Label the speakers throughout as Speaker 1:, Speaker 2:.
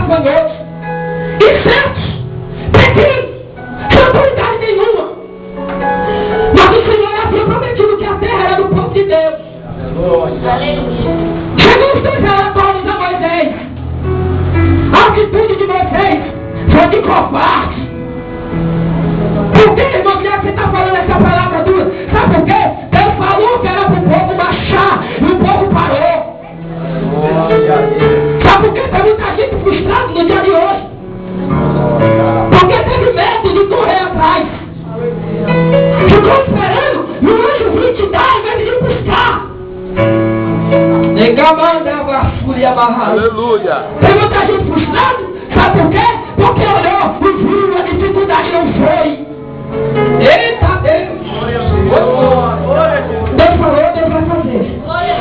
Speaker 1: essa noite. E certos, pequenos, sem autoridade nenhuma. Mas o Senhor havia prometido que a terra era do povo de Deus. Jesus fez relatórios a Moisés. A atitude de Moisés foi de covarde. Por que, irmão, já que você está falando essa palavra dura? Sabe por quê? Deus falou que era para o povo marchar e o povo parou. Sabe por que tem muita gente frustrada no dia de hoje? Porque teve medo de correr atrás. Ficou esperando e o anjo vir te dar em vez de buscar.
Speaker 2: Aleluia.
Speaker 1: Tem muita gente frustrada. Sabe por quê? Porque olhou e viu a dificuldade não foi. Eita Deus! Deus falou, Deus vai fazer.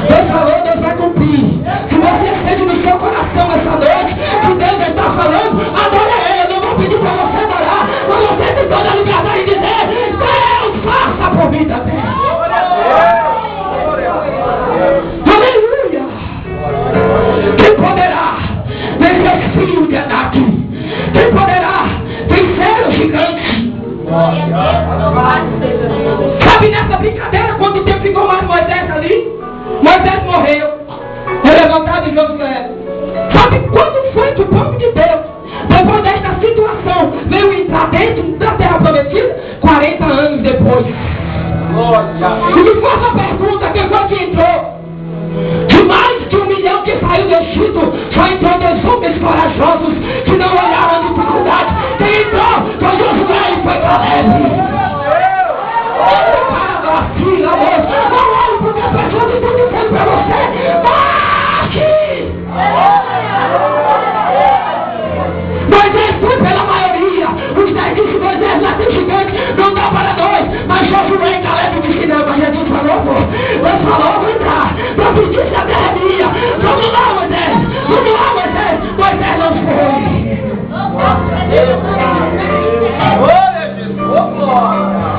Speaker 1: Deus falou, Deus vai cumprir. Se você sente no seu coração essa noite que Deus está falando, adore Ele. Eu não vou pedir para você adorar, mas você tem toda a liberdade de dizer: Deus, faça por mim também. Aleluia! Quem poderá vencer os filhos de Anak? Quem poderá vencer os gigantes? Sabe nessa brincadeira, quanto tempo ficou mais Moisés ali? Moisés morreu. Ele é levantado em Josué. Sabe quando foi que o povo de Deus, depois desta situação, veio entrar dentro da terra prometida? 40 anos depois. E me faça a pergunta: quem foi que entrou? De mais de 1 milhão que saiu do Egito, só entrou 2 homens corajosos que não olharam a dificuldade. Quem entrou foi Josué e foi Caleb. Filho, amor, não olhe porque as pessoas estão dizendo para você: marche! Moisés foi pela maioria. Os 10 disse que Moisés lá tem gigante, não dá para nós. Mas Josué e Caleb disse: não, mas Jesus falou, pô. Deus falou, vou entrar. Para pedir se a terra é minha. Vamos lá, Moisés. Vamos lá, Moisés. Moisés não foi.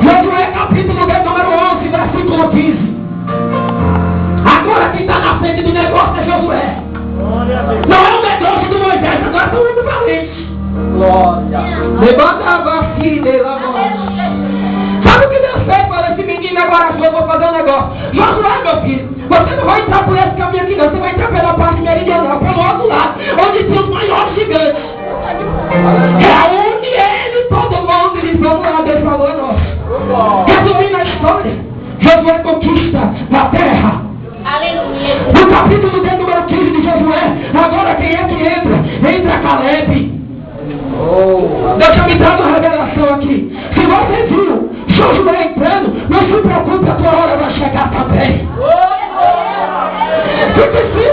Speaker 1: Josué capítulo 10, número 11, versículo 15. Agora quem está na frente do negócio é Josué. Não é o negócio do Moisés, agora são muito valentes. Levanta a vacina e lá. Sabe o que Deus fez para esse menino agora? Eu vou fazer um negócio. Josué, meu filho, você não vai entrar por esse caminho aqui não. Você vai entrar pela parte meridional, pelo outro lado, onde tem os maiores gigantes. É onde ele, todo mundo, ele vamos lá, Deus falou, é nosso. Resumindo a história, Josué conquista a terra.
Speaker 3: Aleluia.
Speaker 1: No capítulo 10, número 15 de Josué, agora quem é que entra? Entra Caleb. Deixa eu me dar uma revelação aqui. Se você viu Josué entrando, não se preocupe, a tua hora vai chegar também. Porque se